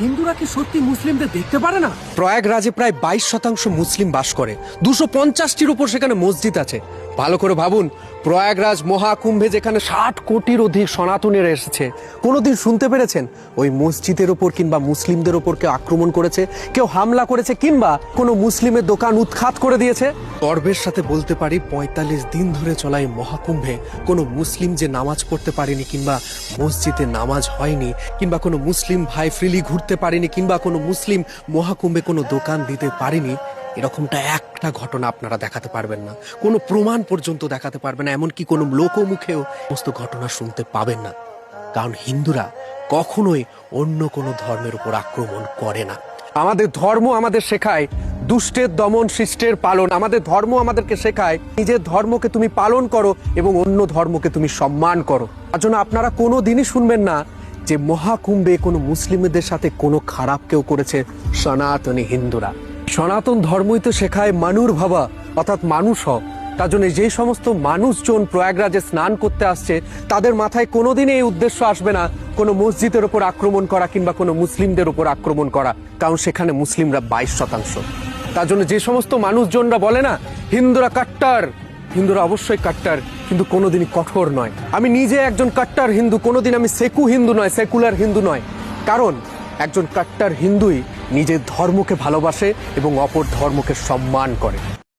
হিন্দুরা কি সত্যি মুসলিমদের দেখতে পারে না? প্রয়াগরাজে প্রায় 22% মুসলিম বাস করে। 250টির উপর সেখানে মসজিদ আছে। ভালো করে ভাবুন, প্রয়াগরাজ মহাকুম্ভে যেখানে 60 কোটির অধিক সনাতনীরা এসেছে, কোনোদিন শুনতে পেরেছেন ওই মসজিদের ওপর কিংবা মুসলিমদের ওপর কেউ আক্রমণ করেছে, কেউ হামলা করেছে, কিংবা কোনো মুসলিমের দোকান উৎখাত করে দিয়েছে? গর্বের সাথে বলতে পারি 45 দিন ধরে চলা এই মহাকুম্ভে কোনো মুসলিম যে নামাজ পড়তে পারেনি, কিংবা মসজিদে নামাজ হয়নি, কিংবা কোনো মুসলিম ভাই ফ্রিলি ঘুরতে পারেনি, কিংবা কোনো মুসলিম মহাকুম্ভে কোনো দোকান দিতে পারেনি, এরকমটা একটা ঘটনা আপনারা দেখাতে পারবেন না, কোনো প্রমাণ পর্যন্ত দেখাতে পারবেন না, এমনকি কোনো লোকমুখেও সমস্ত ঘটনা শুনতে পাবেন না। কারণ হিন্দুরা কখনোই অন্য কোনো ধর্মের উপর আক্রমণ করে না। আমাদের ধর্ম আমাদের শেখায় দুষ্টের দমন, শিষ্টের পালন। আমাদের ধর্ম আমাদেরকে শেখায় নিজের ধর্মকে তুমি পালন করো এবং অন্য ধর্মকে তুমি সম্মান করো। তার জন্য আপনারা কোনো দিনই শুনবেন না যে মহাকুম্ভে কোনো মুসলিমদের সাথে কোনো খারাপ কেউ করেছে সনাতনী হিন্দুরা। সনাতন ধর্মই তো শেখায় মানুর ভাবা, অর্থাৎ মানুষ হও। তার জন্য যে সমস্ত মানুষজন প্রয়াগরাজে স্নান করতে আসছে, তাদের মাথায় কোনোদিনই এই উদ্দেশ্য আসবে না কোনো মসজিদের ওপর আক্রমণ করা কিংবা কোনো মুসলিমদের ওপর আক্রমণ করা, কারণ সেখানে মুসলিমরা 22%। তার জন্য যে সমস্ত মানুষজনরা বলে না হিন্দুরা কাট্টার, হিন্দুরা অবশ্যই কাট্টার, কিন্তু কোনোদিনই কঠোর নয়। আমি নিজে একজন কাট্টার হিন্দু, কোনোদিন আমি সেকু হিন্দু নয়, সেকুলার হিন্দু নয়। কারণ একজন কাট্টার হিন্দুই নিজের ধর্মকে ভালোবাসে এবং অপর ধর্মকে সম্মান করে।